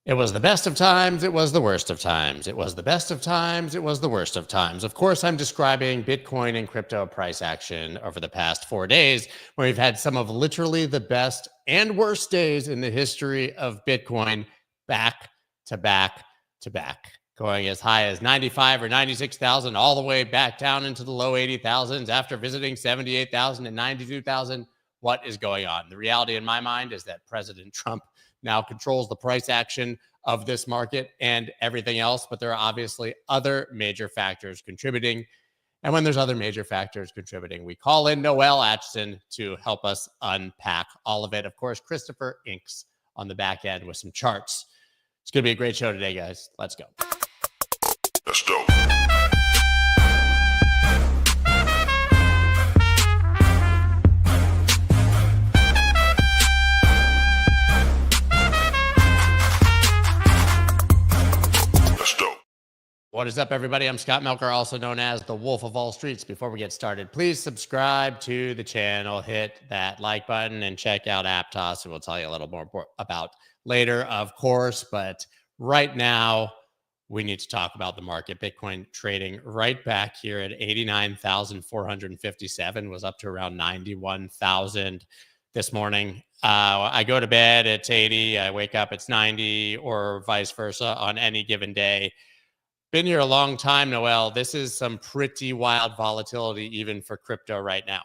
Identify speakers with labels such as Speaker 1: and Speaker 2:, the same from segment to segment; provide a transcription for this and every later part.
Speaker 1: It was the best of times. It was the worst of times. It was the best of times. It was the worst of times. Of course, I'm describing Bitcoin and crypto price action over the past 4 days, where we've had some of literally the best and worst days in the history of Bitcoin back to back to back, going as high as 95 or 96,000 all the way back down into the low 80,000s after visiting 78,000 and 92,000. What is going on? The reality in my mind is that President Trump now controls the price action of this market and everything else, but there are obviously other major factors contributing. And when there's other major factors contributing, we call in Noelle Acheson to help us unpack all of it. Of course, Christopher Inks on the back end with some charts. It's going to be a great show today, guys. Let's go.
Speaker 2: Let's go.
Speaker 1: What is up, everybody? I'm Scott Melker, also known as the Wolf of All Streets. Before we get started, please subscribe to the channel, hit that like button, and check out Aptos, and we'll tell you a little more about later, of course. But right now, we need to talk about the market. Bitcoin trading right back here at 89,457, was up to around 91,000 this morning. I go to bed, it's 80, I wake up, it's 90, or vice versa on any given day. Been here a long time, Noelle. This is some pretty wild volatility even for crypto right now.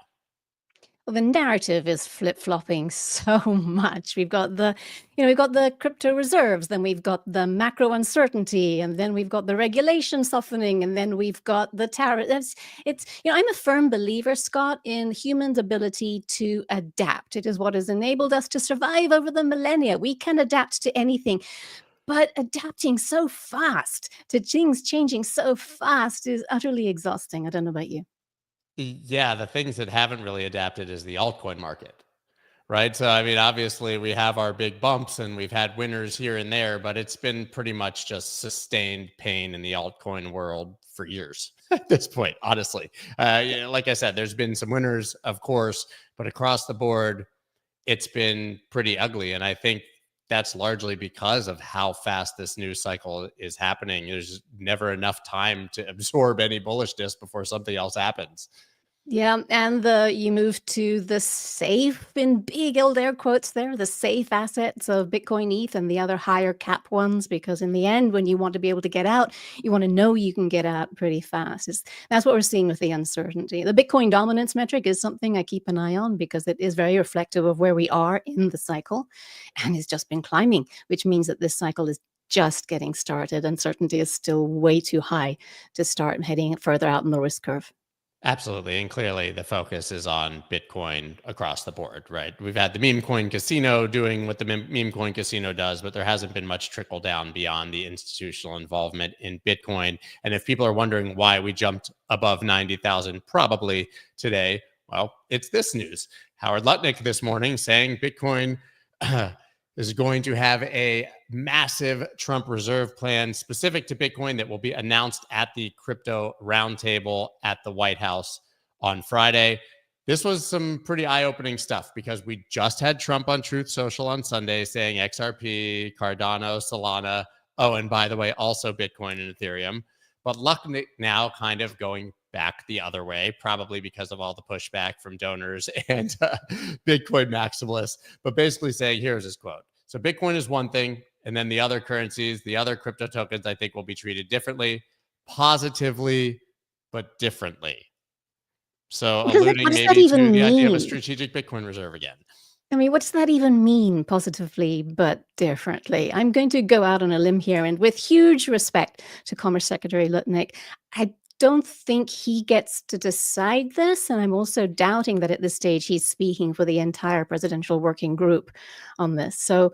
Speaker 3: Well, the narrative is flip-flopping so much. We've got the crypto reserves, then we've got the macro uncertainty, and then we've got the regulation softening, and then we've got the tariff. I'm a firm believer, Scott, in humans' ability to adapt. It is what has enabled us to survive over the millennia. We can adapt to anything. But adapting so fast to things changing so fast is utterly exhausting. I don't know about you.
Speaker 1: Yeah, the things that haven't really adapted is the altcoin market, right? So, I mean, obviously we have our big bumps and we've had winners here and there, but it's been pretty much just sustained pain in the altcoin world for years at this point, honestly. Like I said, there's been some winners, of course, but across the board, it's been pretty ugly. And I think that's largely because of how fast this news cycle is happening. There's never enough time to absorb any bullishness before something else happens.
Speaker 3: Yeah, and you move to the safe, in big old air quotes there, the safe assets of Bitcoin, ETH, and the other higher cap ones, because in the end, when you want to be able to get out, you want to know you can get out pretty fast. That's what we're seeing with the uncertainty. The Bitcoin dominance metric is something I keep an eye on because it is very reflective of where we are in the cycle, and it's just been climbing, which means that this cycle is just getting started. Uncertainty is still way too high to start heading further out in the risk curve.
Speaker 1: Absolutely. And clearly the focus is on Bitcoin across the board, right? We've had the meme coin casino doing what the meme coin casino does, but there hasn't been much trickle down beyond the institutional involvement in Bitcoin. And if people are wondering why we jumped above 90,000 probably today, well, it's this news. Howard Lutnick this morning saying Bitcoin is going to have a massive Trump reserve plan specific to Bitcoin that will be announced at the crypto roundtable at the White House on Friday. This was some pretty eye-opening stuff because we just had Trump on Truth Social on Sunday saying XRP, Cardano, Solana, oh, and by the way, also Bitcoin and Ethereum. But Lutnick now kind of going back the other way, probably because of all the pushback from donors and Bitcoin maximalists, but basically saying, here's his quote. So Bitcoin is one thing, and then the other currencies, the other crypto tokens, I think will be treated differently, positively, but differently. So alluding maybe to the idea of a strategic Bitcoin reserve again.
Speaker 3: I mean, what does that even mean, positively but differently? I'm going to go out on a limb here, and with huge respect to Commerce Secretary Lutnick, I don't think he gets to decide this, and I'm also doubting that at this stage he's speaking for the entire presidential working group on this. So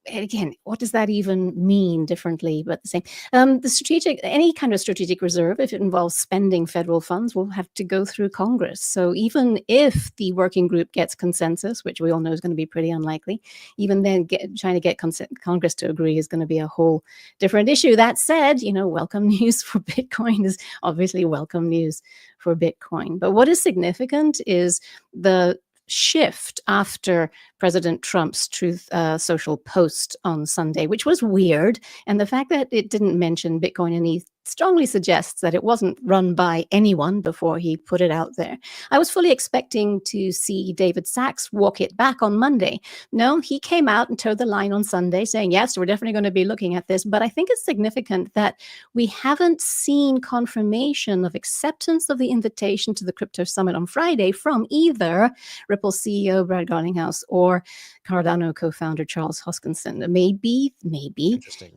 Speaker 3: again, what does that even mean differently but the same? Any kind of strategic reserve, if it involves spending federal funds, will have to go through Congress. So even if the working group gets consensus, which we all know is going to be pretty unlikely, even then trying to get Congress to agree is going to be a whole different issue. That said, welcome news for Bitcoin is obviously welcome news for Bitcoin. But what is significant is the shift after President Trump's Truth Social post on Sunday, which was weird. And the fact that it didn't mention Bitcoin any strongly suggests that it wasn't run by anyone before he put it out there. I was fully expecting to see David Sachs walk it back on Monday. No, he came out and towed the line on Sunday saying, yes, we're definitely going to be looking at this. But I think it's significant that we haven't seen confirmation of acceptance of the invitation to the crypto summit on Friday from either Ripple CEO Brad Garlinghouse or Cardano co-founder Charles Hoskinson. Maybe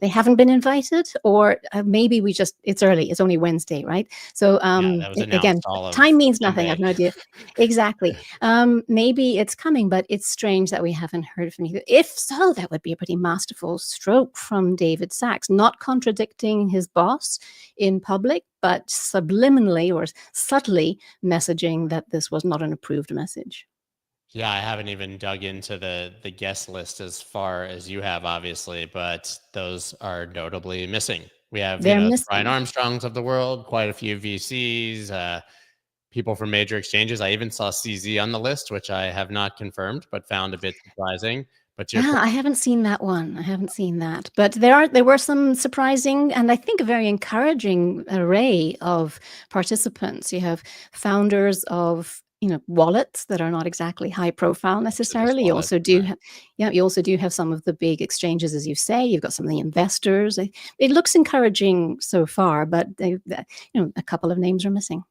Speaker 3: they haven't been invited, or maybe it's early. It's only Wednesday, right? So
Speaker 1: that was
Speaker 3: again,
Speaker 1: announced all of
Speaker 3: time means nothing. I have
Speaker 1: Monday.
Speaker 3: no idea. Exactly. Maybe it's coming, but it's strange that we haven't heard from either. If so, that would be a pretty masterful stroke from David Sachs, not contradicting his boss in public, but subliminally or subtly messaging that this was not an approved message.
Speaker 1: Yeah, I haven't even dug into the guest list as far as you have, obviously, but those are notably missing. We have,
Speaker 3: They're
Speaker 1: the
Speaker 3: missing.
Speaker 1: Brian Armstrongs of the world, quite a few VCs, people from major exchanges. I even saw CZ on the list, which I have not confirmed, but found a bit surprising. But to your point,
Speaker 3: I haven't seen that one. I haven't seen that. But there were some surprising and I think a very encouraging array of participants. You have founders of wallets that are not exactly high profile necessarily. You also do have some of the big exchanges, as you say. You've got some of the investors. It looks encouraging so far, but a couple of names are missing.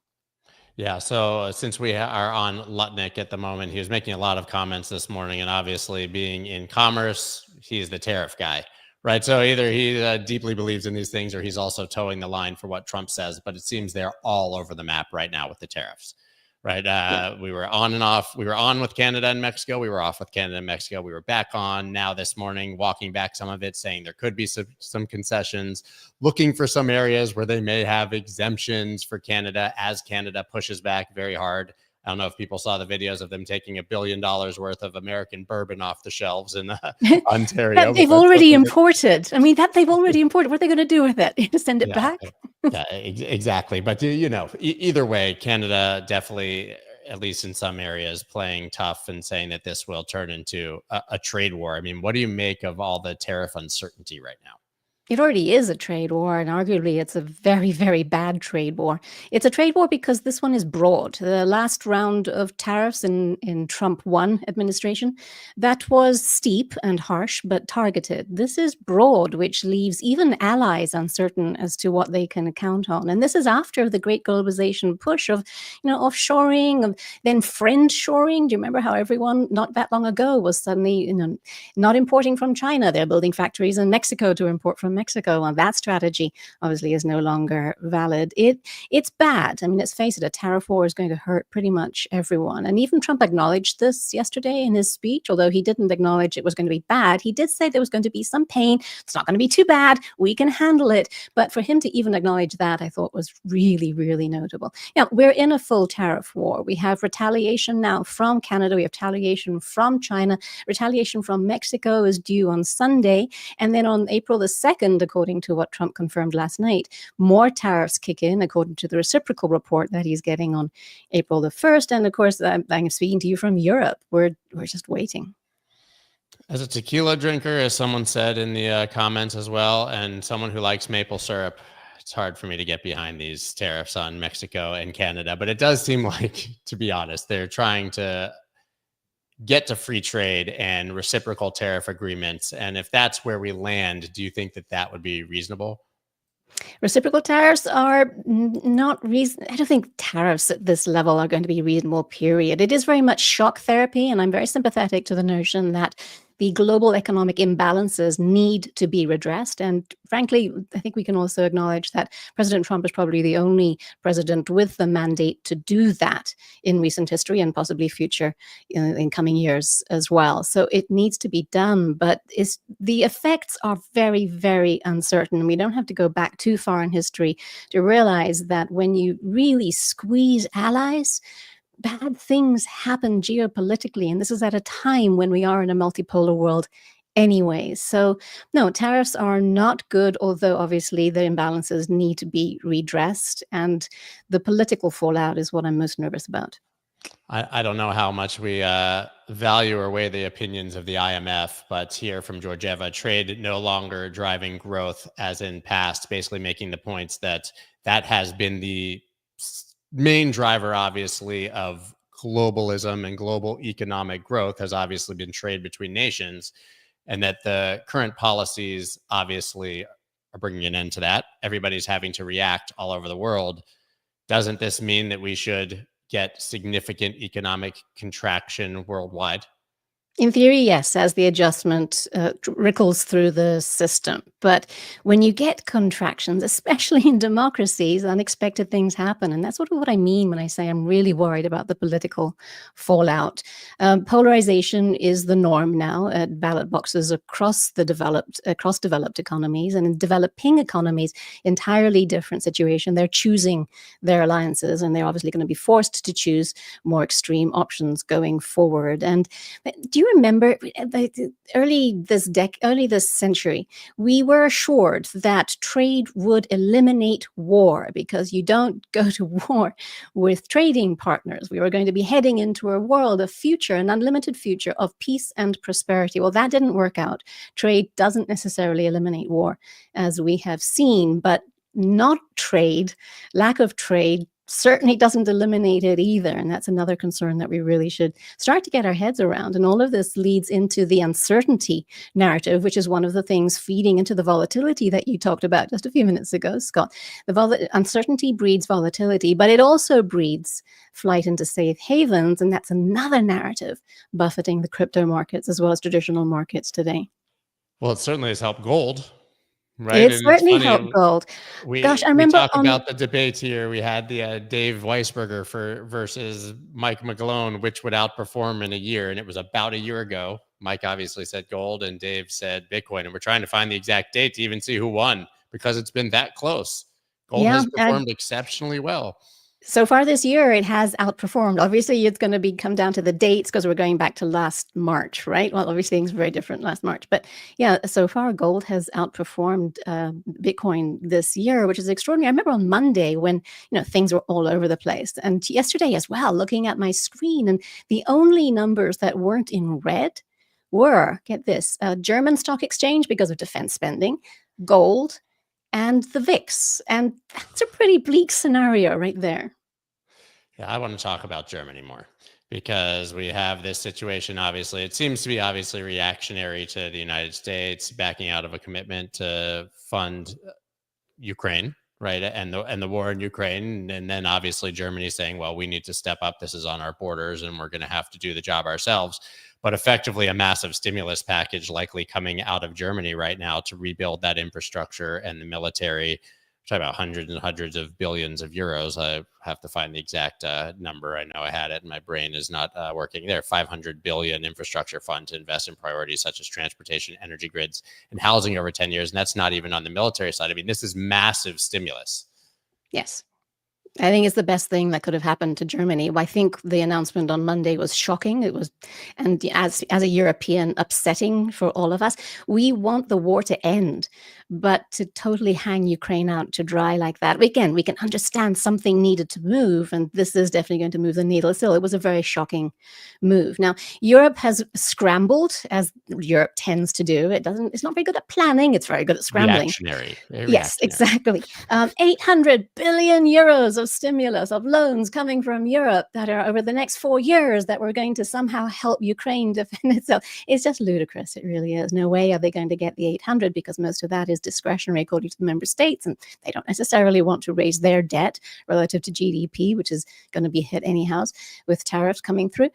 Speaker 1: Yeah. So since we are on Lutnick at the moment, he was making a lot of comments this morning, and obviously being in commerce, he's the tariff guy, right? So either he deeply believes in these things or he's also towing the line for what Trump says, but it seems they're all over the map right now with the tariffs, right?
Speaker 3: Yeah.
Speaker 1: We were on and off. We were on with Canada and Mexico. We were off with Canada and Mexico. We were back on now this morning, walking back some of it, saying there could be some concessions, looking for some areas where they may have exemptions for Canada as Canada pushes back very hard. I don't know if people saw the videos of them taking $1 billion worth of American bourbon off the shelves in Ontario.
Speaker 3: That they've already imported. I mean, that they've already imported. What are they going to do with it? Send it back?
Speaker 1: Yeah, exactly. But either way, Canada definitely, at least in some areas, playing tough and saying that this will turn into a trade war. I mean, what do you make of all the tariff uncertainty right now?
Speaker 3: It already is a trade war, and arguably it's a very, very bad trade war. It's a trade war because this one is broad. The last round of tariffs in Trump 1 administration, that was steep and harsh, but targeted. This is broad, which leaves even allies uncertain as to what they can count on. And this is after the great globalization push of, offshoring, of then friend-shoring. Do you remember how everyone not that long ago was suddenly, not importing from China? They're building factories in Mexico to import from Mexico, and that strategy obviously is no longer valid. It's bad. I mean, let's face it, a tariff war is going to hurt pretty much everyone. And even Trump acknowledged this yesterday in his speech, although he didn't acknowledge it was going to be bad. He did say there was going to be some pain. It's not going to be too bad. We can handle it. But for him to even acknowledge that, I thought was really, really notable. Yeah, we're in a full tariff war. We have retaliation now from Canada. We have retaliation from China. Retaliation from Mexico is due on Sunday. And then on April the 2nd, according to what Trump confirmed last night, more tariffs kick in, according to the reciprocal report that he's getting on April the 1st. And of course, I'm speaking to you from Europe. We're just waiting.
Speaker 1: As a tequila drinker, as someone said in the comments as well, and someone who likes maple syrup, it's hard for me to get behind these tariffs on Mexico and Canada. But it does seem like, to be honest, they're trying to get to free trade and reciprocal tariff agreements. And if that's where we land, do you think that would be reasonable?
Speaker 3: Reciprocal tariffs are not reason. I don't think tariffs at this level are going to be reasonable, period. It is very much shock therapy, and I'm very sympathetic to the notion that the global economic imbalances need to be redressed. And frankly, I think we can also acknowledge that President Trump is probably the only president with the mandate to do that in recent history and possibly future in coming years as well. So it needs to be done, but the effects are very, very uncertain. We don't have to go back too far in history to realize that when you really squeeze allies, bad things happen geopolitically, and this is at a time when we are in a multipolar world anyway. So no, tariffs are not good, although obviously the imbalances need to be redressed, and the political fallout is what I'm most nervous about.
Speaker 1: I don't know how much we value or weigh the opinions of the IMF, but here from Georgieva, trade no longer driving growth as in past, basically making the points that that has been the main driver, obviously, of globalism and global economic growth has obviously been trade between nations, and that the current policies obviously are bringing an end to that. Everybody's having to react all over the world. Doesn't this mean that we should get significant economic contraction worldwide?
Speaker 3: In theory, yes, as the adjustment ripples through the system. But when you get contractions, especially in democracies, unexpected things happen. And that's sort of what I mean when I say I'm really worried about the political fallout. Polarization is the norm now at ballot boxes across developed economies, and in developing economies, entirely different situation. They're choosing their alliances, and they're obviously going to be forced to choose more extreme options going forward. And do you remember early this century, we were assured that trade would eliminate war because you don't go to war with trading partners. We were going to be heading into a world of future, an unlimited future of peace and prosperity. Well, that didn't work out. Trade doesn't necessarily eliminate war, as we have seen, but not trade, lack of trade certainly doesn't eliminate it either. And that's another concern that we really should start to get our heads around. And all of this leads into the uncertainty narrative, which is one of the things feeding into the volatility that you talked about just a few minutes ago, Scott. Uncertainty breeds volatility, but it also breeds flight into safe havens. And that's another narrative buffeting the crypto markets as well as traditional markets today.
Speaker 1: Well, it certainly has helped gold, right?
Speaker 3: It
Speaker 1: And it's
Speaker 3: certainly
Speaker 1: funny,
Speaker 3: helped gold. Gosh, I
Speaker 1: we
Speaker 3: remember
Speaker 1: talk about the debates here. We had the Dave Weisberger versus Mike McGlone, which would outperform in a year, and it was about a year ago. Mike obviously said gold, and Dave said Bitcoin, and we're trying to find the exact date to even see who won because it's been that close. Gold has performed exceptionally well.
Speaker 3: So far this year, it has outperformed. Obviously, it's going to come down to the dates because we're going back to last March, right? Well, obviously, things were very different last March. But yeah, so far, gold has outperformed Bitcoin this year, which is extraordinary. I remember on Monday when things were all over the place. And yesterday as well, looking at my screen, and the only numbers that weren't in red were, get this, German stock exchange because of defense spending, gold, and the VIX. And that's a pretty bleak scenario right there.
Speaker 1: Yeah, I want to talk about Germany more because we have this situation. Obviously, it seems to be obviously reactionary to the United States backing out of a commitment to fund Ukraine, right? And the war in Ukraine. And then obviously Germany saying, well, we need to step up. This is on our borders and we're going to have to do the job ourselves. But effectively a massive stimulus package likely coming out of Germany right now to rebuild that infrastructure and the military. Talking about hundreds and hundreds of billions of euros. I have to find the exact number. I know I had it and my brain is not working there. 500 billion infrastructure fund to invest in priorities such as transportation, energy grids, and housing over 10 years. And that's not even on the military side. I mean, this is massive stimulus.
Speaker 3: Yes. I think it's the best thing that could have happened to Germany. I think the announcement on Monday was shocking. It was, and as a European, upsetting for all of us. We want the war to end, but to totally hang Ukraine out to dry like that, again, we can understand something needed to move, and this is definitely going to move the needle. Still, it was a very shocking move. Now, Europe has scrambled, as Europe tends to do. It's not very good at planning. It's very good at scrambling.
Speaker 1: Reactionary.
Speaker 3: Yes, exactly. 800 billion euros of stimulus, of loans coming from Europe that are over the next 4 years that we're going to somehow help Ukraine defend itself. It's just ludicrous. It really is. No way are they going to get the 800 because most of that is discretionary according to the member states, and they don't necessarily want to raise their debt relative to GDP, which is going to be hit anyhow with tariffs coming through.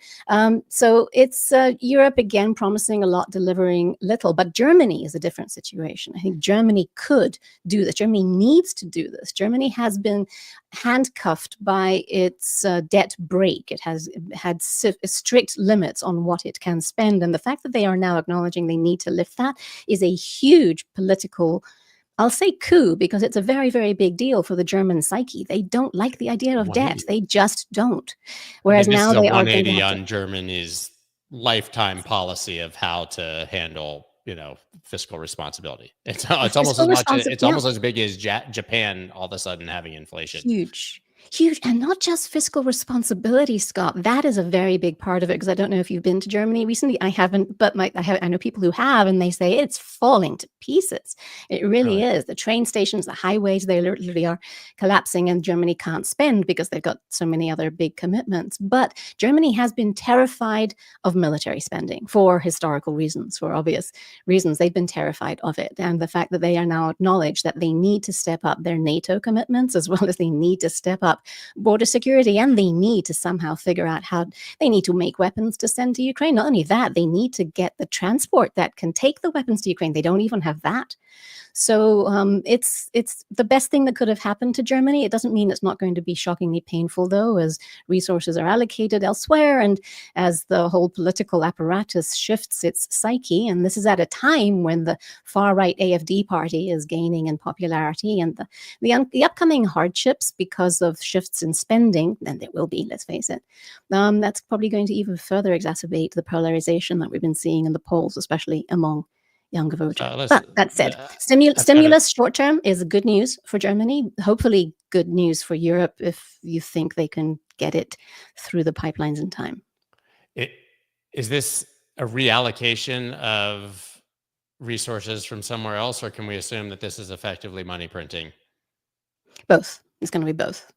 Speaker 3: So it's Europe again promising a lot, delivering little. But Germany is a different situation. I think Germany could do this. Germany needs to do this. Germany has been handcuffed by its debt brake. It has had strict limits on what it can spend. And the fact that they are now acknowledging they need to lift that is a huge political, I'll say coup, because it's a very, very big deal for the German psyche. They don't like the idea of debt. They just don't. Whereas now they are going to have
Speaker 1: on Germany's lifetime policy of how to handle fiscal responsibility. It's almost as big as Japan all of a sudden having inflation.
Speaker 3: Huge. Huge, and not just fiscal responsibility, Scott. That is a very big part of it, because I don't know if you've been to Germany recently. I haven't, but I know people who have, and they say it's falling to pieces. It really is. The train stations, the highways, they literally are collapsing, and Germany can't spend because they've got so many other big commitments. But Germany has been terrified of military spending for historical reasons, for obvious reasons. They've been terrified of it, and the fact that they are now acknowledged that they need to step up their NATO commitments, as well as they need to step up border security, and they need to somehow figure out how they need to make weapons to send to Ukraine. Not only that, they need to get the transport that can take the weapons to Ukraine. They don't even have that. So it's the best thing that could have happened to Germany. It doesn't mean it's not going to be shockingly painful, though, as resources are allocated elsewhere and as the whole political apparatus shifts its psyche. And this is at a time when the far-right AfD party is gaining in popularity, and the upcoming hardships because of shifts in spending, and there will be, let's face it, that's probably going to even further exacerbate the polarization that we've been seeing in the polls, especially among younger voters. But that said, stimulus short term is good news for Germany, hopefully good news for Europe if you think they can get it through the pipelines in time.
Speaker 1: Is this a reallocation of resources from somewhere else, or can we assume that this is effectively money printing?
Speaker 3: Both. It's going to be both.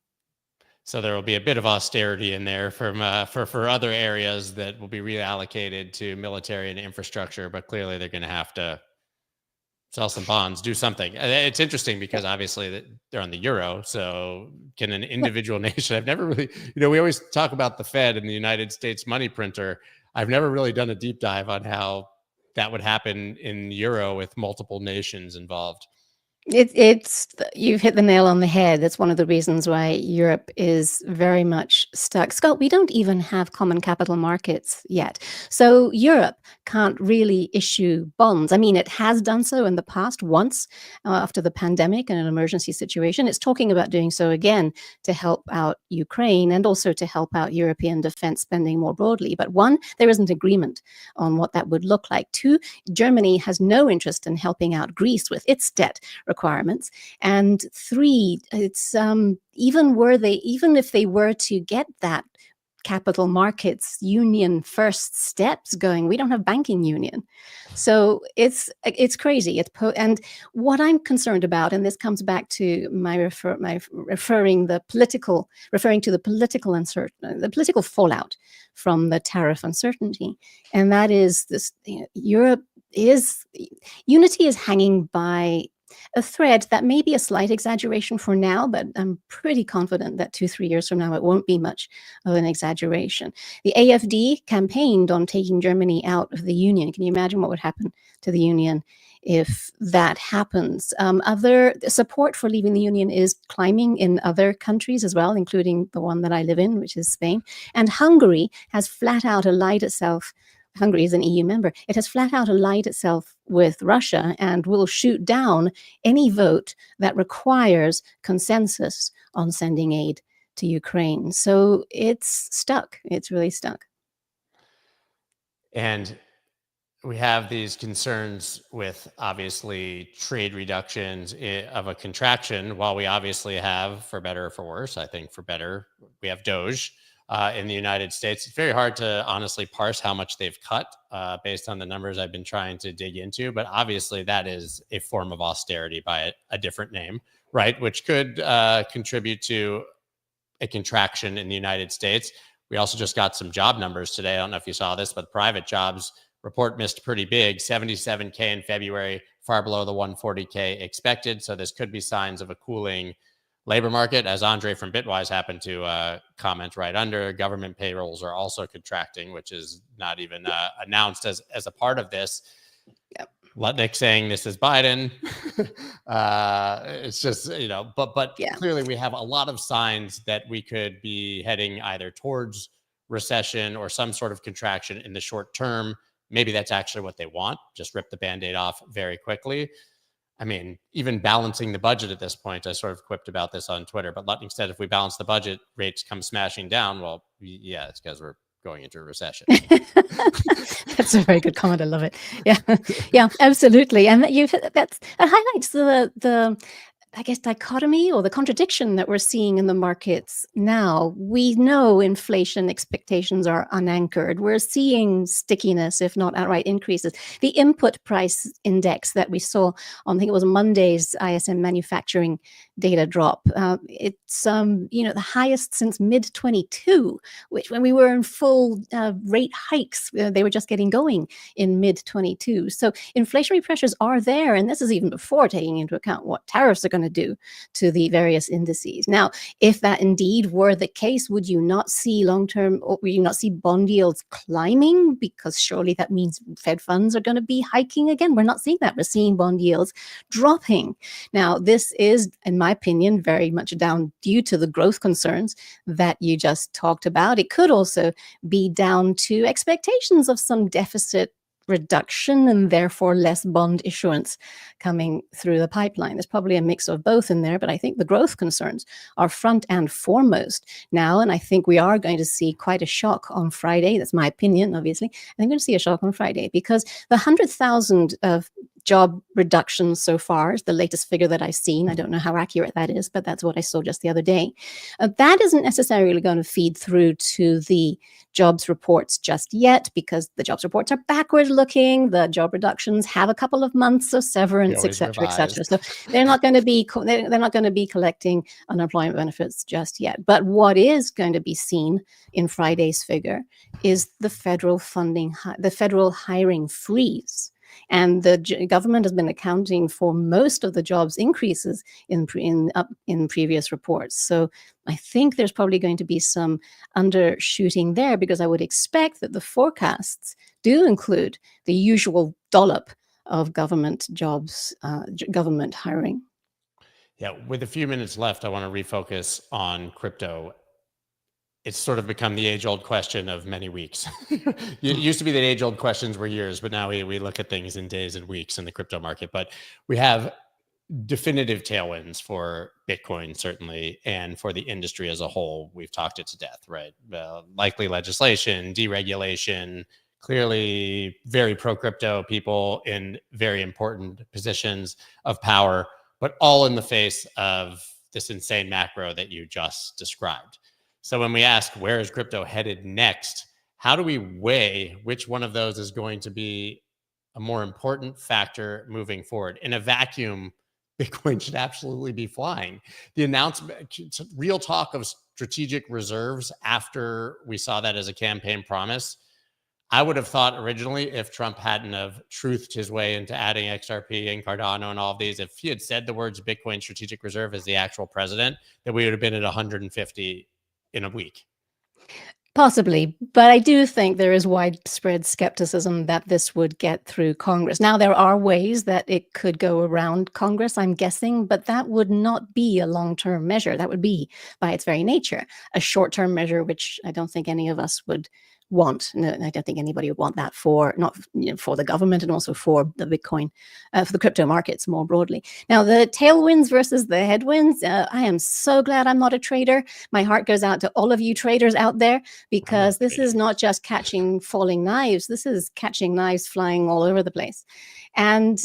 Speaker 1: So there will be a bit of austerity in there from for other areas that will be reallocated to military and infrastructure, but clearly they're going to have to sell some bonds, do something. It's interesting because obviously they're on the euro. So can an individual nation? I've never really, we always talk about the Fed and the United States money printer. I've never really done a deep dive on how that would happen in euro with multiple nations involved.
Speaker 3: You've hit the nail on the head. That's one of the reasons why Europe is very much stuck. Scott, we don't even have common capital markets yet. So Europe can't really issue bonds. I mean, it has done so in the past once after the pandemic in an emergency situation. It's talking about doing so again to help out Ukraine and also to help out European defense spending more broadly. But one, there isn't agreement on what that would look like. Two, Germany has no interest in helping out Greece with its debt requirements. And three, it's even if they were to get that capital markets union first steps going, we don't have banking union. So it's crazy. And what I'm concerned about, and this comes back to referring to the political uncertainty, the political fallout from the tariff uncertainty, and that is this: unity is hanging by a thread that may be a slight exaggeration for now, but I'm pretty confident that 2-3 years from now, it won't be much of an exaggeration. The AfD campaigned on taking Germany out of the Union. Can you imagine what would happen to the Union if that happens? Other support for leaving the Union is climbing in other countries as well, including the one that I live in, which is Spain. And Hungary has flat out allied itself. Hungary is an EU member. It has flat out allied itself with Russia and will shoot down any vote that requires consensus on sending aid to Ukraine. So it's stuck. It's really stuck.
Speaker 1: And we have these concerns with obviously trade reductions of a contraction, while we obviously have, for better or for worse, I think for better, we have Doge. In the United States, it's very hard to honestly parse how much they've cut based on the numbers I've been trying to dig into. But obviously, that is a form of austerity by a different name, right? Which could contribute to a contraction in the United States. We also just got some job numbers today. I don't know if you saw this, but private jobs report missed pretty big, 77K in February, far below the 140K expected. So this could be signs of a cooling labor market, as Andre from Bitwise happened to comment right under. Government payrolls are also contracting, which is not even announced as a part of this. Yep. Lutnick saying this is Biden. It's just, but yeah. Clearly we have a lot of signs that we could be heading either towards recession or some sort of contraction in the short term. Maybe that's actually what they want. Just rip the Band-Aid off very quickly. I mean, even balancing the budget at this point, I sort of quipped about this on Twitter, but Lutnick said if we balance the budget, rates come smashing down. Well, yeah, it's because we're going into a recession.
Speaker 3: That's a very good comment. I love it. Yeah, yeah, absolutely. And that highlights the dichotomy or the contradiction that we're seeing in the markets now. We know inflation expectations are unanchored. We're seeing stickiness, if not outright increases. The input price index that we saw on, I think it was Monday's ISM manufacturing data drop, it's the highest since mid-22, which when we were in full rate hikes, they were just getting going in mid-22. So inflationary pressures are there, and this is even before taking into account what tariffs are going to do to the various indices. Now, if that indeed were the case, would you not see long-term, or would you not see bond yields climbing? Because surely that means Fed funds are going to be hiking again. We're not seeing that. We're seeing bond yields dropping. Now, this is, in my opinion, very much down due to the growth concerns that you just talked about. It could also be down to expectations of some deficit reduction and therefore less bond issuance coming through the pipeline. There's probably a mix of both in there, but I think the growth concerns are front and foremost now, and I think we are going to see quite a shock on Friday. That's my opinion, obviously. I'm going to see a shock on Friday because the 100,000 of job reductions so far is the latest figure that I've seen. I don't know how accurate that is, but that's what I saw just the other day. That isn't necessarily going to feed through to the jobs reports just yet because the jobs reports are backward looking. The job reductions have a couple of months of severance, etc., etc. So they're not going to be collecting unemployment benefits just yet. But what is going to be seen in Friday's figure is the federal hiring freeze. And the government has been accounting for most of the jobs increases in previous reports. So I think there's probably going to be some undershooting there because I would expect that the forecasts do include the usual dollop of government jobs, government hiring.
Speaker 1: Yeah, with a few minutes left, I want to refocus on crypto. It's sort of become the age-old question of many weeks. It used to be that age-old questions were years, but now we look at things in days and weeks in the crypto market. But we have definitive tailwinds for Bitcoin, certainly, and for the industry as a whole. We've talked it to death, right? Likely legislation, deregulation, clearly very pro-crypto people in very important positions of power, but all in the face of this insane macro that you just described. So when we ask, where is crypto headed next? How do we weigh which one of those is going to be a more important factor moving forward? In a vacuum, Bitcoin should absolutely be flying. The announcement, real talk of strategic reserves after we saw that as a campaign promise. I would have thought originally, if Trump hadn't have truthed his way into adding XRP and Cardano and all of these, if he had said the words Bitcoin strategic reserve as the actual president, that we would have been at 150 in a week.
Speaker 3: Possibly, but I do think there is widespread skepticism that this would get through Congress. Now, there are ways that it could go around Congress, I'm guessing, but that would not be a long-term measure. That would be, by its very nature, a short-term measure, which I don't think any of us would want. No, I don't think anybody would want that for the government and also for the Bitcoin, for the crypto markets more broadly. Now, the tailwinds versus the headwinds, I am so glad I'm not a trader. My heart goes out to all of you traders out there because this is not just catching falling knives. This is catching knives flying all over the place. And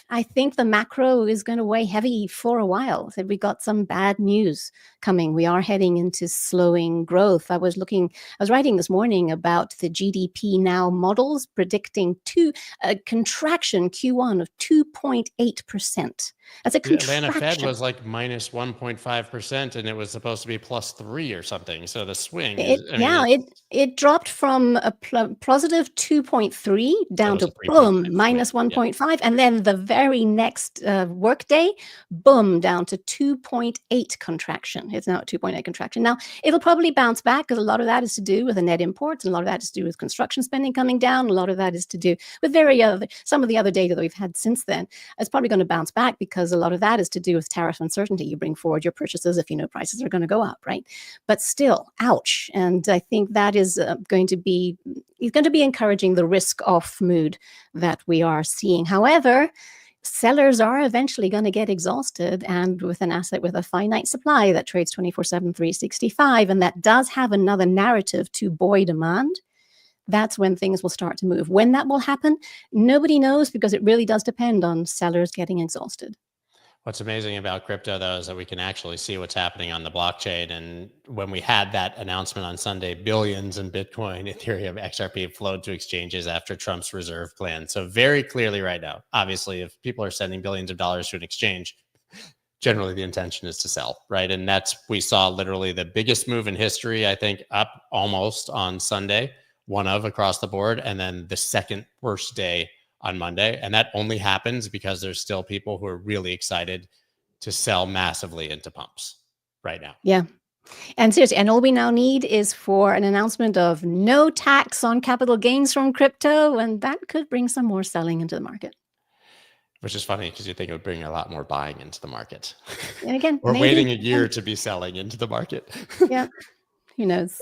Speaker 3: I think the macro is going to weigh heavy for a while. So we got some bad news coming. We are heading into slowing growth. I was writing this morning about the GDP Now models predicting a contraction Q1 of 2.8%. That's a contraction.
Speaker 1: Atlanta Fed was like minus 1.5%, and it was supposed to be plus 3 or something. So the swing
Speaker 3: it dropped from a positive 2.3 down to boom, minus 1.5. And then the very next workday, boom, down to 2.8 contraction. It's now a 2.8 contraction. Now, it'll probably bounce back because a lot of that is to do with the net imports, and a lot of that is to do with construction spending coming down. A lot of that is to do with some of the other data that we've had since then. It's probably going to bounce back because a lot of that is to do with tariff uncertainty. You bring forward your purchases if you know prices are going to go up, right? But still, ouch. And I think that is going to be encouraging the risk-off mood that we are seeing. However, sellers are eventually going to get exhausted, and with an asset with a finite supply that trades 24/7, 365, and that does have another narrative to buoy demand, that's when things will start to move. When that will happen, nobody knows because it really does depend on sellers getting exhausted.
Speaker 1: What's amazing about crypto, though, is that we can actually see what's happening on the blockchain. And when we had that announcement on Sunday, billions in Bitcoin, Ethereum, XRP flowed to exchanges after Trump's reserve plan. So very clearly right now, obviously, if people are sending billions of dollars to an exchange, generally the intention is to sell, right? And we saw literally the biggest move in history, I think, up almost on Sunday, one of across the board, and then the second worst day on Monday. And that only happens because there's still people who are really excited to sell massively into pumps right now.
Speaker 3: Yeah. And seriously, and all we now need is for an announcement of no tax on capital gains from crypto, and that could bring some more selling into the market.
Speaker 1: Which is funny because you think it would bring a lot more buying into the market.
Speaker 3: And again,
Speaker 1: we're
Speaker 3: maybe,
Speaker 1: waiting a year to be selling into the market.
Speaker 3: Yeah, who knows?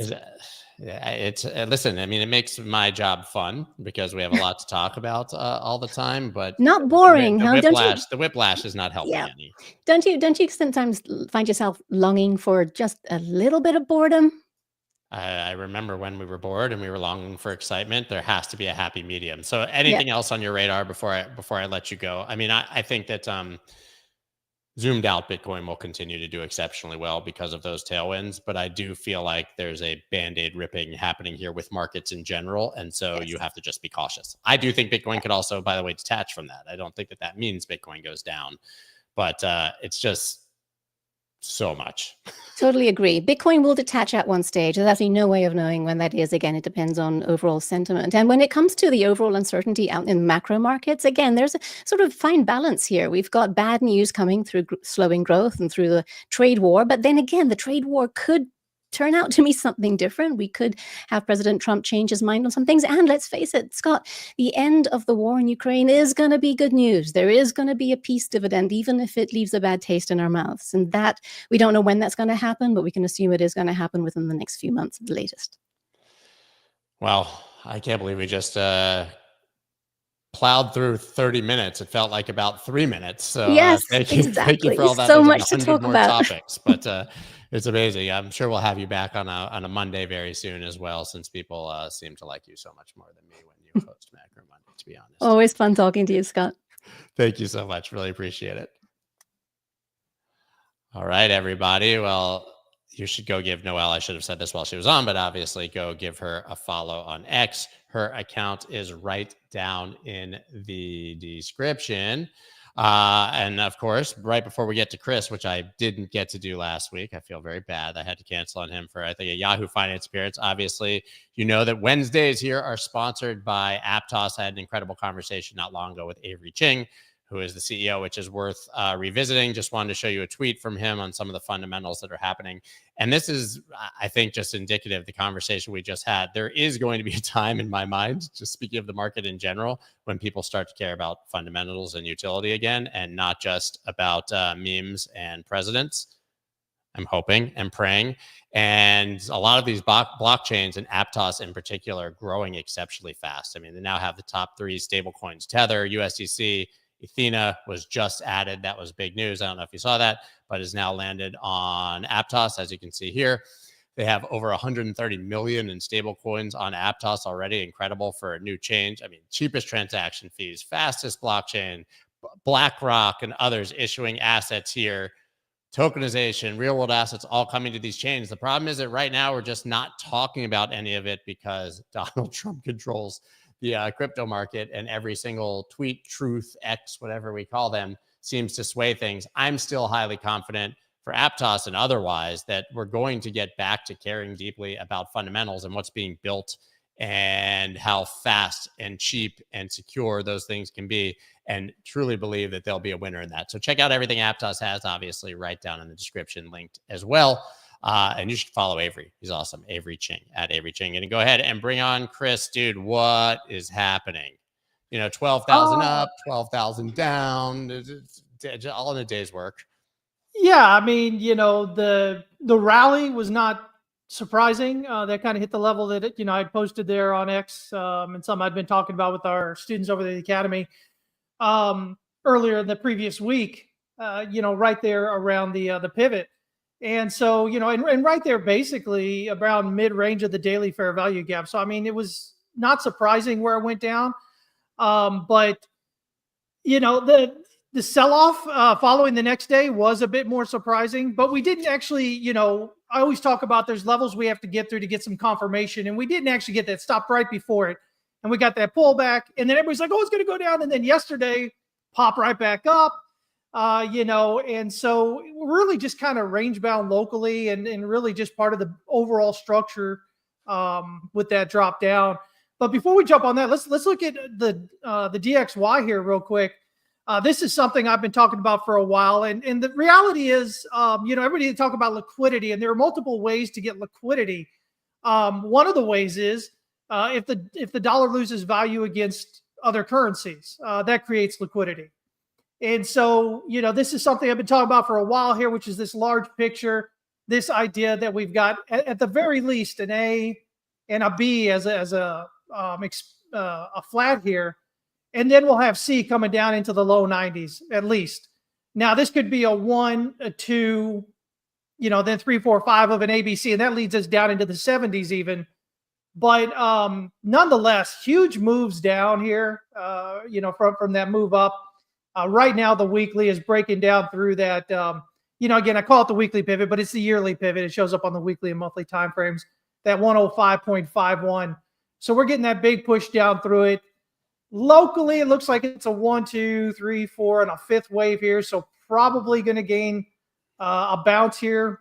Speaker 1: Listen, I mean, it makes my job fun because we have a lot to talk about all the time, but
Speaker 3: not boring, huh?
Speaker 1: The whiplash is not helping any.
Speaker 3: Don't you sometimes find yourself longing for just a little bit of boredom?
Speaker 1: I remember when we were bored and we were longing for excitement. There has to be a happy medium. So anything else on your radar before I let you go? I mean, I think that zoomed out Bitcoin will continue to do exceptionally well because of those tailwinds, but I do feel like there's a band-aid ripping happening here with markets in general, and so you have to just be cautious. I do think Bitcoin could also, by the way, detach from that. I don't think that means Bitcoin goes down, but it's just so much.
Speaker 3: Totally agree. Bitcoin will detach at one stage. There's actually no way of knowing when that is. Again, it depends on overall sentiment. And when it comes to the overall uncertainty out in macro markets, again, there's a sort of fine balance here. We've got bad news coming through slowing growth and through the trade war. But then again, the trade war could turn out to be something different. We could have President Trump change his mind on some things. And let's face it, Scott, the end of the war in Ukraine is going to be good news. There is going to be a peace dividend, even if it leaves a bad taste in our mouths. And that, we don't know when that's going to happen, but we can assume it is going to happen within the next few months at the latest.
Speaker 1: Well, I can't believe we just plowed through 30 minutes. It felt like about 3 minutes. So
Speaker 3: yes,
Speaker 1: thank you for all that.
Speaker 3: So
Speaker 1: There's
Speaker 3: much to talk about.
Speaker 1: Topics, but it's amazing. I'm sure we'll have you back on a Monday very soon as well, since people seem to like you so much more than me when you host Macro Monday, to be honest.
Speaker 3: Always fun talking to you, Scott.
Speaker 1: Thank you so much. Really appreciate it. All right, everybody. Well, you should go give Noelle, I should have said this while she was on, but obviously go give her a follow on X. Her account is right down in the description. And of course, right before we get to Chris, which I didn't get to do last week, I feel very bad. I had to cancel on him for, I think, a Yahoo Finance appearance. Obviously, you know that Wednesdays here are sponsored by Aptos. I had an incredible conversation not long ago with Avery Ching, who is the CEO, which is worth revisiting. Just wanted to show you a tweet from him on some of the fundamentals that are happening. And this is, I think, just indicative of the conversation we just had. There is going to be a time in my mind, just speaking of the market in general, when people start to care about fundamentals and utility again, and not just about memes and presidents. I'm hoping and praying. And a lot of these blockchains, and Aptos in particular, are growing exceptionally fast. I mean, they now have the top 3 stablecoins: Tether, USDC, Athena was just added. That was big news. I don't know if you saw that, but is now landed on Aptos. As you can see here, they have over 130 million in stable coins on Aptos already. Incredible for a new change. I mean, cheapest transaction fees, fastest blockchain, BlackRock and others issuing assets here, tokenization, real world assets, all coming to these chains. The problem is that right now we're just not talking about any of it because Donald Trump controls the crypto market, and every single tweet, truth, X, whatever we call them, seems to sway things. I'm still highly confident for Aptos and otherwise that we're going to get back to caring deeply about fundamentals and what's being built and how fast and cheap and secure those things can be, and truly believe that there'll be a winner in that. So check out everything Aptos has, obviously, right down in the description, linked as well. And you should follow Avery. He's awesome. Avery Ching, at Avery Ching. And go ahead and bring on Chris. Dude, what is happening? 12,000 up, 12,000 down, all in a day's work.
Speaker 4: Yeah, I mean, the rally was not surprising. That kind of hit the level that, I posted there on X, and something I'd been talking about with our students over the academy earlier in the previous week, right there around the pivot. And so, and right there, basically around mid-range of the daily fair value gap. So, I mean, it was not surprising where it went down. But, The sell-off following the next day was a bit more surprising, but we didn't actually, I always talk about there's levels we have to get through to get some confirmation, and we didn't actually get that. Stopped right before it, and we got that pullback, and then everybody's like, oh, it's going to go down, and then yesterday, pop right back up, and so we're really just kind of range-bound locally and really just part of the overall structure with that drop down. But before we jump on that, let's look at the DXY here real quick. This is something I've been talking about for a while. And the reality is, everybody talk about liquidity, and there are multiple ways to get liquidity. One of the ways is if the dollar loses value against other currencies, that creates liquidity. And so, this is something I've been talking about for a while here, which is this large picture, this idea that we've got at the very least an A and a B as a flat here. And then we'll have C coming down into the low 90s at least. Now, this could be a 1, a 2, then 3, 4, 5 of an ABC, and that leads us down into the 70s even. But nonetheless, huge moves down here, from that move up. Right now, the weekly is breaking down through that. Again, I call it the weekly pivot, but it's the yearly pivot. It shows up on the weekly and monthly timeframes, that 105.51. So we're getting that big push down through it. Locally, it looks like it's a 1, 2, 3, 4, and a 5th wave here. So probably going to gain a bounce here,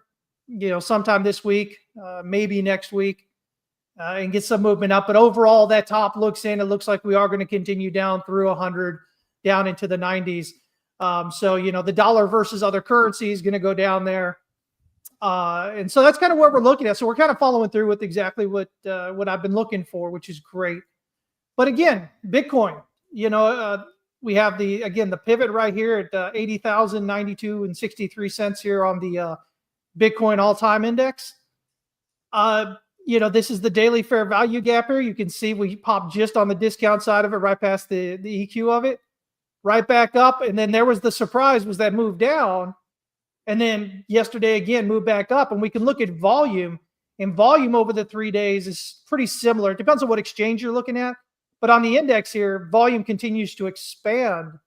Speaker 4: sometime this week, maybe next week, and get some movement up. But overall, that top looks in. It looks like we are going to continue down through 100, down into the 90s. So, the dollar versus other currencies is going to go down there. And so that's kind of what we're looking at. So we're kind of following through with exactly what I've been looking for, which is great. But again, Bitcoin, we have the pivot right here at 80,092.63 here on the Bitcoin all-time index. This is the daily fair value gap here. You can see we popped just on the discount side of it, right past the EQ of it, right back up. And then there was the surprise, was that move down. And then yesterday again, moved back up. And we can look at volume, and volume over the 3 days is pretty similar. It depends on what exchange you're looking at. But on the index here, volume continues to expand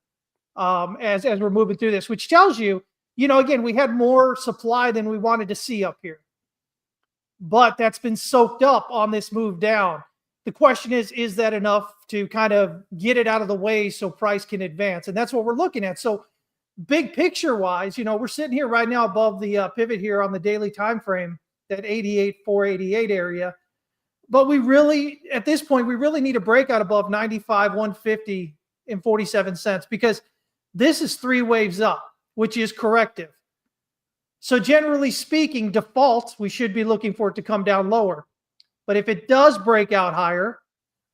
Speaker 4: as we're moving through this, which tells you, again, we had more supply than we wanted to see up here. But that's been soaked up on this move down. The question is that enough to kind of get it out of the way so price can advance? And that's what we're looking at. So big picture wise, we're sitting here right now above the pivot here on the daily time frame, that 88,488 area. But we really, at this point, we really need a breakout above 95,150.47 because this is 3 waves up, which is corrective. So generally speaking, default, we should be looking for it to come down lower. But if it does break out higher,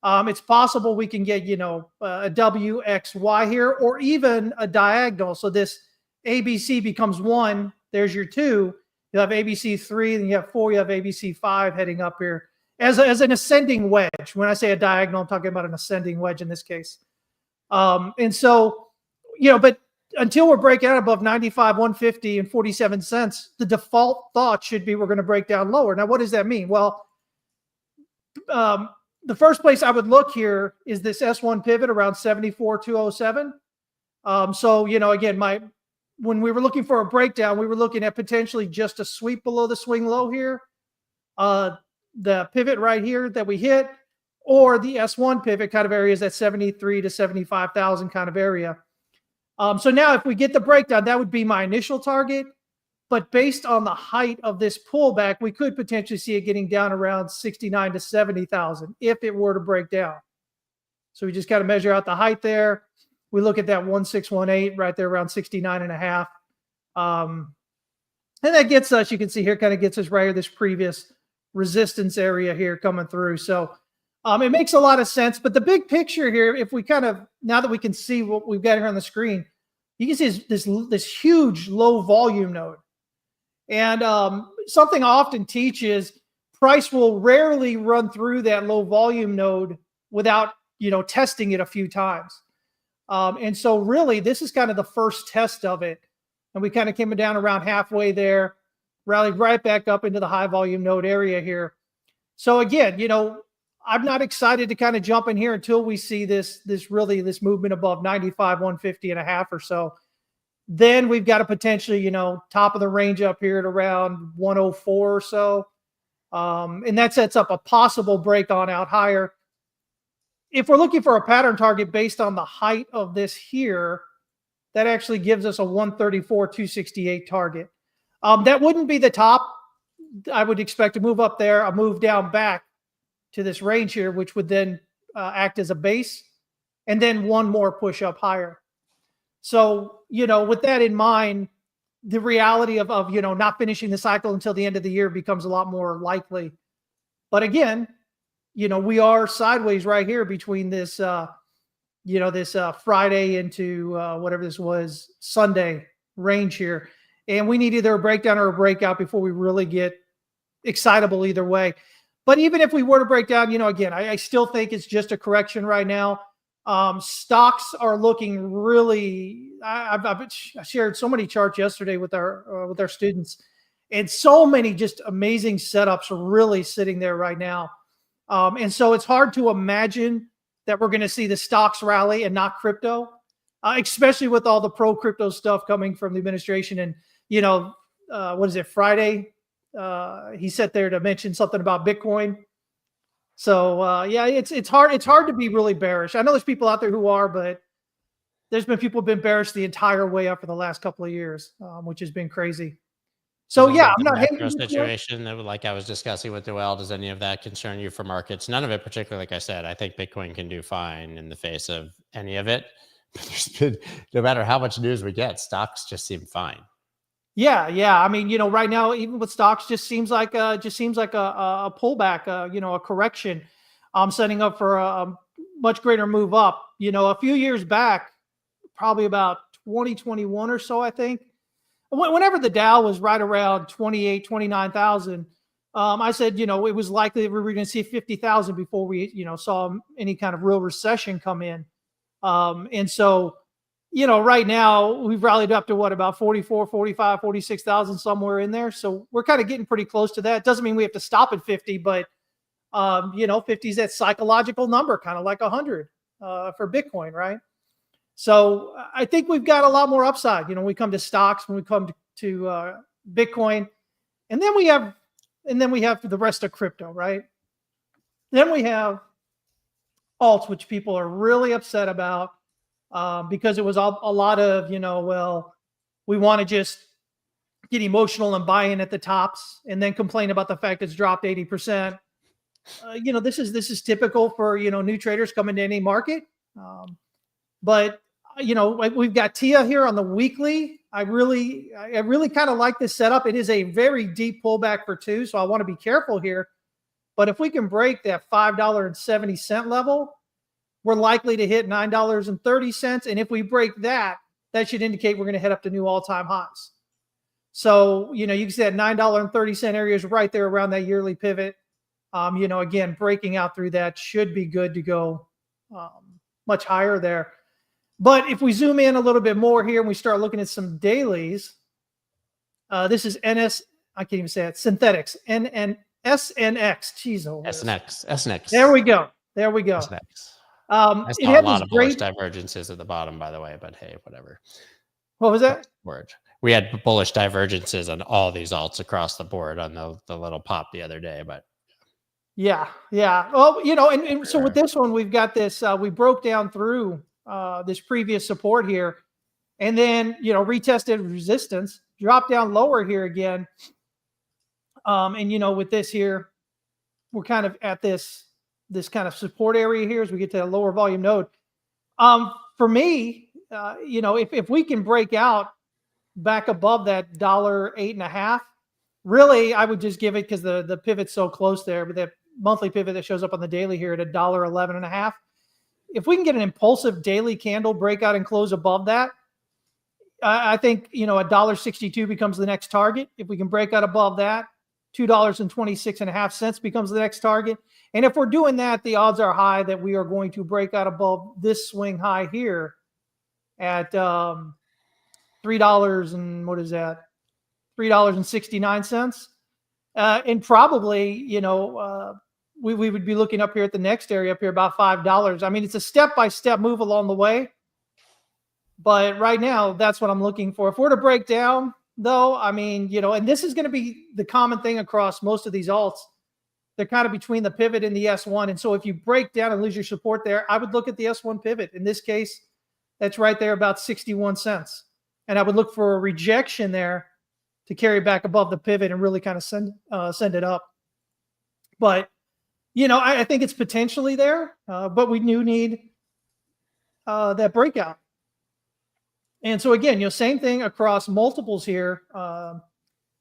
Speaker 4: it's possible we can get, a WXY here or even a diagonal. So this ABC becomes 1. There's your 2. You have ABC 3, then you have 4. You have ABC 5 heading up here. As an ascending wedge. When I say a diagonal, I'm talking about an ascending wedge in this case. And so, but until we're breaking out above 95,150.47, the default thought should be we're going to break down lower. Now, what does that mean? Well, the first place I would look here is this S1 pivot around 74,207. So, again, when we were looking for a breakdown, we were looking at potentially just a sweep below the swing low here. The pivot right here that we hit, or the S1 pivot kind of areas at 73 to 75,000 kind of area. So now if we get the breakdown, that would be my initial target. But based on the height of this pullback, we could potentially see it getting down around 69 to 70,000 if it were to break down. So we just got to measure out the height there. We look at that 1618 right there around 69.5. And that gets us, you can see here, kind of gets us right here, this previous resistance area here coming through. So it makes a lot of sense. But the big picture here, if we kind of, now that we can see what we've got here on the screen, you can see this huge low volume node. And something I often teach is price will rarely run through that low volume node without, testing it a few times. And so really, this is kind of the first test of it. And we kind of came down around halfway there, rallied right back up into the high volume node area here. So again, I'm not excited to kind of jump in here until we see this movement above 95, 150.5 or so. Then we've got a potentially, top of the range up here at around 104 or so. And that sets up a possible break on out higher. If we're looking for a pattern target based on the height of this here, that actually gives us a 134, 268 target. That wouldn't be the top. I would expect to move up there, a move down back to this range here, which would then act as a base, and then one more push up higher. So, with that in mind, the reality of not finishing the cycle until the end of the year becomes a lot more likely. But again, we are sideways right here between this, this Friday into whatever this was, Sunday range here. And we need either a breakdown or a breakout before we really get excitable either way. But even if we were to break down, again, I still think it's just a correction right now. Stocks are looking really. I shared so many charts yesterday with our students, and so many just amazing setups are really sitting there right now. And so it's hard to imagine that we're going to see the stocks rally and not crypto, especially with all the pro crypto stuff coming from the administration. And what is it, Friday? He sat there to mention something about Bitcoin. So yeah, it's hard to be really bearish. I know there's people out there who are, but there's been people who've been bearish the entire way up for the last couple of years, which has been crazy. So yeah, I'm not
Speaker 1: macro situation that, like I was discussing with Noelle. Does any of that concern you for markets? None of it particularly. Like I said, I think Bitcoin can do fine in the face of any of it. But there's been, no matter how much news we get, stocks just seem fine.
Speaker 4: Yeah. I mean, right now, even with stocks, just seems like a pullback, a correction. I'm setting up for a much greater move up. A few years back, probably about 2021 or so, I think. Whenever the Dow was right around 28, 29,000, I said, it was likely that we were going to see 50,000 before we, saw any kind of real recession come in. And so, right now we've rallied up to about 44, 45, 46,000, somewhere in there. So we're kind of getting pretty close to that. Doesn't mean we have to stop at 50, but 50 is that psychological number, kind of like 100 for Bitcoin, right? So I think we've got a lot more upside, when we come to stocks, when we come to Bitcoin, and then we have the rest of crypto, right? Then we have alts, which people are really upset about because it was a lot of, we want to just get emotional and buy in at the tops and then complain about the fact it's dropped 80%. This is typical for, new traders coming to any market. But we've got TIA here on the weekly. I really kind of like this setup. It is a very deep pullback for two, so I want to be careful here. But if we can break that $5.70 level, we're likely to hit $9.30. And if we break that, that should indicate we're going to head up to new all-time highs. So, you can see that $9.30 area is right there around that yearly pivot. Again, breaking out through that should be good to go much higher there. But if we zoom in a little bit more here and we start looking at some dailies, this is I can't even say it, synthetics, SNX. Jeez,
Speaker 1: SNX.
Speaker 4: There we go.
Speaker 1: SNX. I saw a lot of bullish divergences at the bottom, by the way, but hey, whatever.
Speaker 4: What was that?
Speaker 1: Word. We had bullish divergences on all these alts across the board on the little pop the other day, but
Speaker 4: yeah. Well, and so with this one, we've got this. We broke down through this previous support here, and then retested resistance, dropped down lower here again. And with this here, we're kind of at this kind of support area here as we get to a lower volume node. For me, if we can break out back above that $8.50, really, I would just give it, because the pivot's so close there, but that monthly pivot that shows up on the daily here at $11.50. If we can get an impulsive daily candle breakout and close above that, I think $1.62 becomes the next target. If we can break out above that, $2.26.5 becomes the next target. And if we're doing that, the odds are high that we are going to break out above this swing high here at $3 and what is that? $3.69. And probably, we would be looking up here at the next area up here about $5. I mean, it's a step-by-step move along the way. But right now, that's what I'm looking for. If we're to break down, though, I mean, you know, and this is going to be the common thing across most of these alts. They're kind of between the pivot and the S1. And so if you break down and lose your support there, I would look at the S1 pivot. In this case, that's right there about 61 cents. And I would look for a rejection there to carry back above the pivot and really kind of send it up. But, you know, I think it's potentially there, but we do need that breakout. And so again, you know, same thing across multiples here.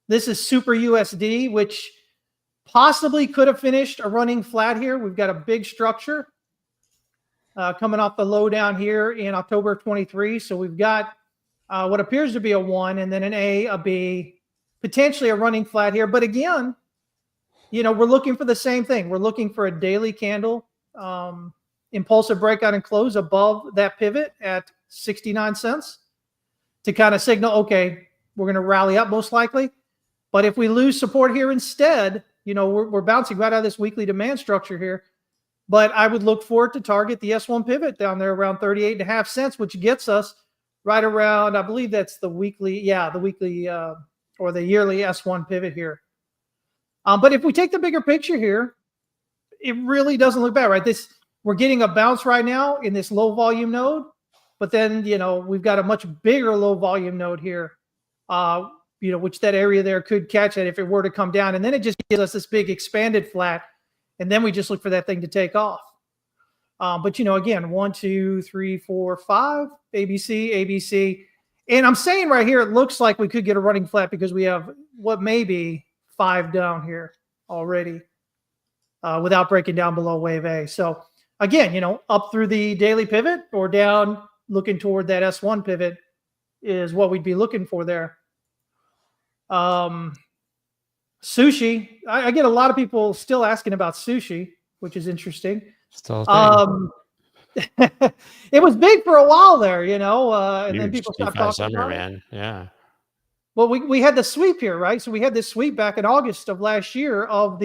Speaker 4: This is Super USD, which possibly could have finished a running flat here. We've got a big structure coming off the low down here in October of 23. So we've got what appears to be a 1 and then an A, a B, potentially a running flat here. But again, you know, we're looking for the same thing. We're looking for a daily candle, impulsive breakout and close above that pivot at 69 cents to kind of signal, okay, we're going to rally up most likely. But if we lose support here instead, you know, we're bouncing right out of this weekly demand structure here. But I would look for it to target the S1 pivot down there around 38.5 cents, which gets us right around, I believe that's the weekly, or the yearly S1 pivot here. But if we take the bigger picture here, it really doesn't look bad, right? We're getting a bounce right now in this low volume node, but then, you know, we've got a much bigger low volume node here, you know, which that area there could catch it if it were to come down. And then it just gives us this big expanded flat. And then we just look for that thing to take off. But, you know, again, 1, 2, 3, 4, 5, ABC, ABC. And I'm saying right here, it looks like we could get a running flat because we have what may be 5 down here already without breaking down below wave A. So again, you know, up through the daily pivot or down looking toward that S1 pivot is what we'd be looking for there. Sushi, I get a lot of people still asking about sushi, which is interesting.
Speaker 1: Still
Speaker 4: it was big for a while there, you know, and then people stopped talking
Speaker 1: summer,
Speaker 4: about
Speaker 1: man.
Speaker 4: it.
Speaker 1: Yeah.
Speaker 4: Well, we had the sweep here, right? So we had this sweep back in August of last year of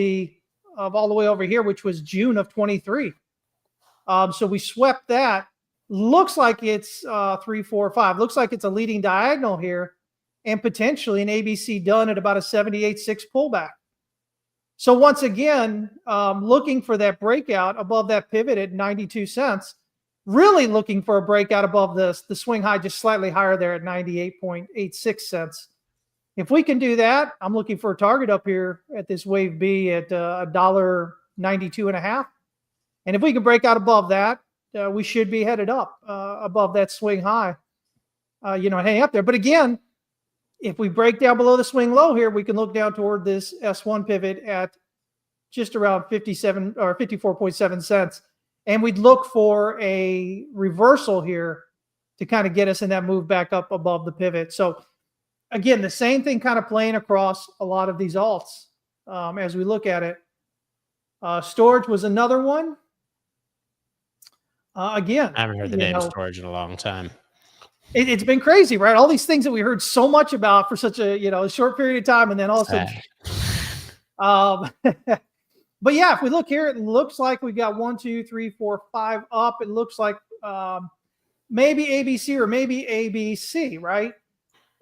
Speaker 4: all the way over here, which was June of 23. So we swept that. Looks like it's 3, 4, 5. Looks like it's a leading diagonal here, and potentially an ABC done at about a 78.6 pullback. So once again, looking for that breakout above that pivot at 92 cents, really looking for a breakout above the swing high just slightly higher there at 98.86 cents. If we can do that, I'm looking for a target up here at this wave B at $1.92.5. And if we can break out above that, we should be headed up above that swing high, you know, hang up there. But again, if we break down below the swing low here, we can look down toward this S1 pivot at just around 57 or 54.7 cents. And we'd look for a reversal here to kind of get us in that move back up above the pivot. So again, the same thing kind of playing across a lot of these alts as we look at it. Storage was another one. Again,
Speaker 1: I haven't heard the name storage in a long time.
Speaker 4: It's been crazy, right? All these things that we heard so much about for such a, you know, a short period of time, and then also, but yeah, if we look here, it looks like we got 1, 2, 3, 4, 5 up. It looks like maybe ABC or maybe ABC, right?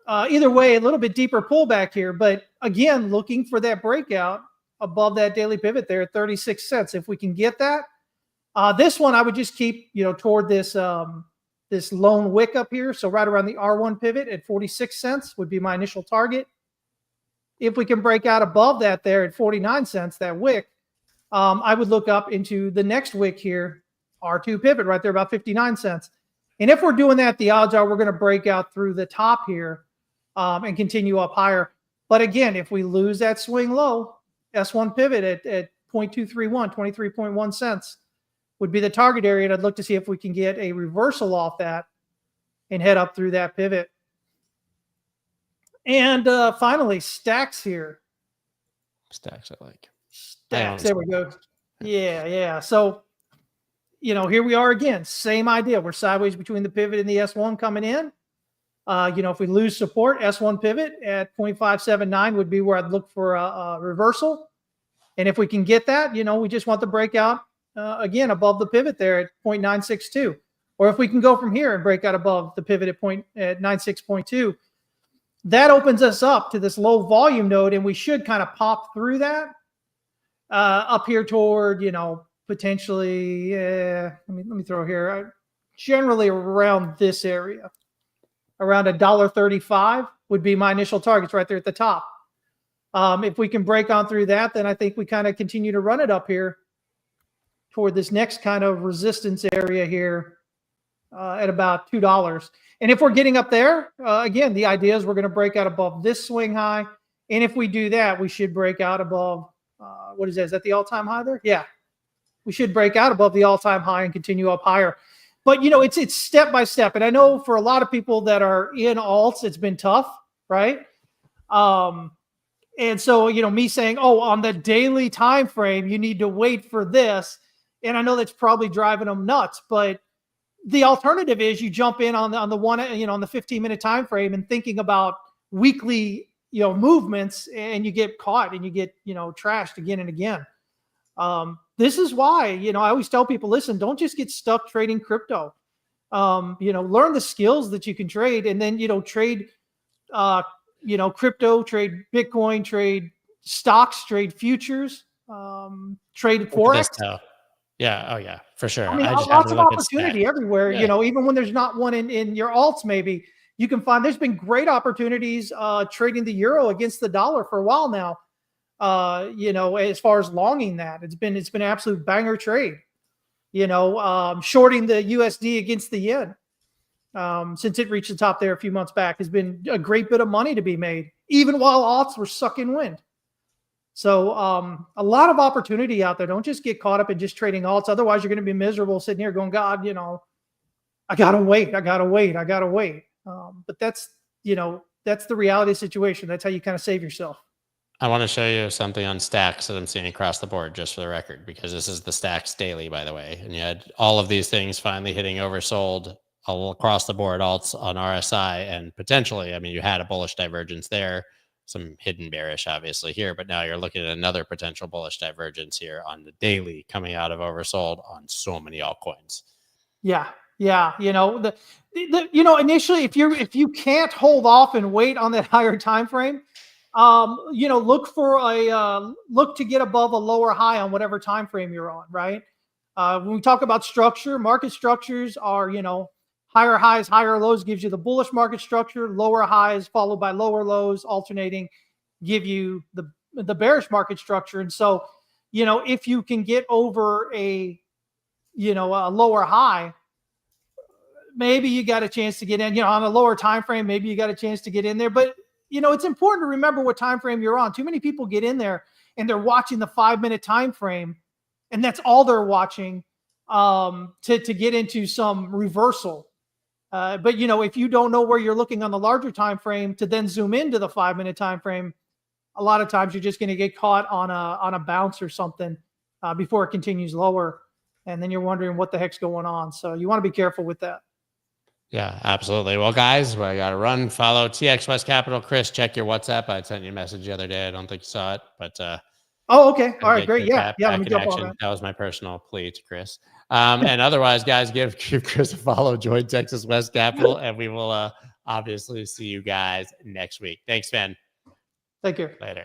Speaker 4: Either way, a little bit deeper pullback here, but again, looking for that breakout above that daily pivot there at 36 cents. If we can get that, this one I would just keep, you know, toward this this lone wick up here. So right around the R1 pivot at 46 cents would be my initial target. If we can break out above that there at 49 cents, that wick, I would look up into the next wick here, R2 pivot right there, about 59 cents. And if we're doing that, the odds are we're going to break out through the top here and continue up higher. But again, if we lose that swing low, S1 pivot at 0.231, 23.1 cents would be the target area. And I'd look to see if we can get a reversal off that and head up through that pivot. And finally, stacks here.
Speaker 1: Stacks, I like.
Speaker 4: Stacks, there we go. Yeah. So, you know, here we are again. Same idea. We're sideways between the pivot and the S1 coming in. You know, if we lose support, S1 pivot at 0.579 would be where I'd look for a reversal. And if we can get that, we just want the breakout again above the pivot there at 0.962. Or if we can go from here and break out above the pivot at 96.2, that opens us up to this low volume node, and we should kind of pop through that up here toward, potentially, let me throw here, generally around this area, around $1.35 would be my initial targets right there at the top. If we can break on through that, then I think we kind of continue to run it up here toward this next kind of resistance area here at about $2. And if we're getting up there, again, the idea is we're going to break out above this swing high. And if we do that, we should break out above, what is that? Is that the all-time high there? Yeah. We should break out above the all-time high and continue up higher. But, it's step by step. And I know for a lot of people that are in alts, it's been tough, right? And so, me saying, on the daily time frame, you need to wait for this. And I know that's probably driving them nuts, but the alternative is you jump in on the one, on the 15-minute time frame and thinking about weekly, movements, and you get caught and you get, trashed again and again. This is why, I always tell people, listen, don't just get stuck trading crypto. Learn the skills that you can trade, and then, trade, crypto, trade Bitcoin, trade stocks, trade futures, trade Forex.
Speaker 1: Yeah. Oh, yeah, for sure.
Speaker 4: I mean, lots of opportunity everywhere. Yeah. Even when there's not one in your alts, maybe you can find. There's been great opportunities trading the euro against the dollar for a while now. As far as longing that, it's been an absolute banger trade. Shorting the USD against the yen since it reached the top there a few months back has been a great bit of money to be made, even while alts were sucking wind. So a lot of opportunity out there. Don't just get caught up in just trading alts. Otherwise, you're going to be miserable sitting here going, God, I got to wait. But that's the reality situation. That's how you kind of save yourself.
Speaker 1: I want to show you something on stacks that I'm seeing across the board, just for the record, because this is the stacks daily, by the way. And you had all of these things finally hitting oversold all across the board, alts on RSI, and potentially, you had a bullish divergence there. Some hidden bearish, obviously, here, but now you're looking at another potential bullish divergence here on the daily coming out of oversold on so many altcoins.
Speaker 4: Yeah. Initially, if you can't hold off and wait on that higher time frame, look to get above a lower high on whatever time frame you're on, right? When we talk about structure, market structures are, higher highs, higher lows gives you the bullish market structure. Lower highs followed by lower lows alternating give you the bearish market structure. And so, if you can get over a lower high, maybe you got a chance to get in, on a lower time frame, maybe you got a chance to get in there. But, it's important to remember what time frame you're on. Too many people get in there and they're watching the 5-minute time frame, and that's all they're watching to get into some reversal. But if you don't know where you're looking on the larger time frame to then zoom into the 5-minute time frame, a lot of times you're just going to get caught on a bounce or something before it continues lower, and then you're wondering what the heck's going on. So you want to be careful with that.
Speaker 1: Yeah, absolutely. Well, guys, I got to run. Follow TX West Capital. Chris, check your WhatsApp. I sent you a message the other day. I don't think you saw it, but
Speaker 4: oh, okay. All right, great. Yeah. Let me jump on that.
Speaker 1: That was my personal plea to Chris. And otherwise, guys, give Chris a follow. Join Texas West Capital, and we will obviously see you guys next week. Thanks, man.
Speaker 4: Take care.
Speaker 1: Later.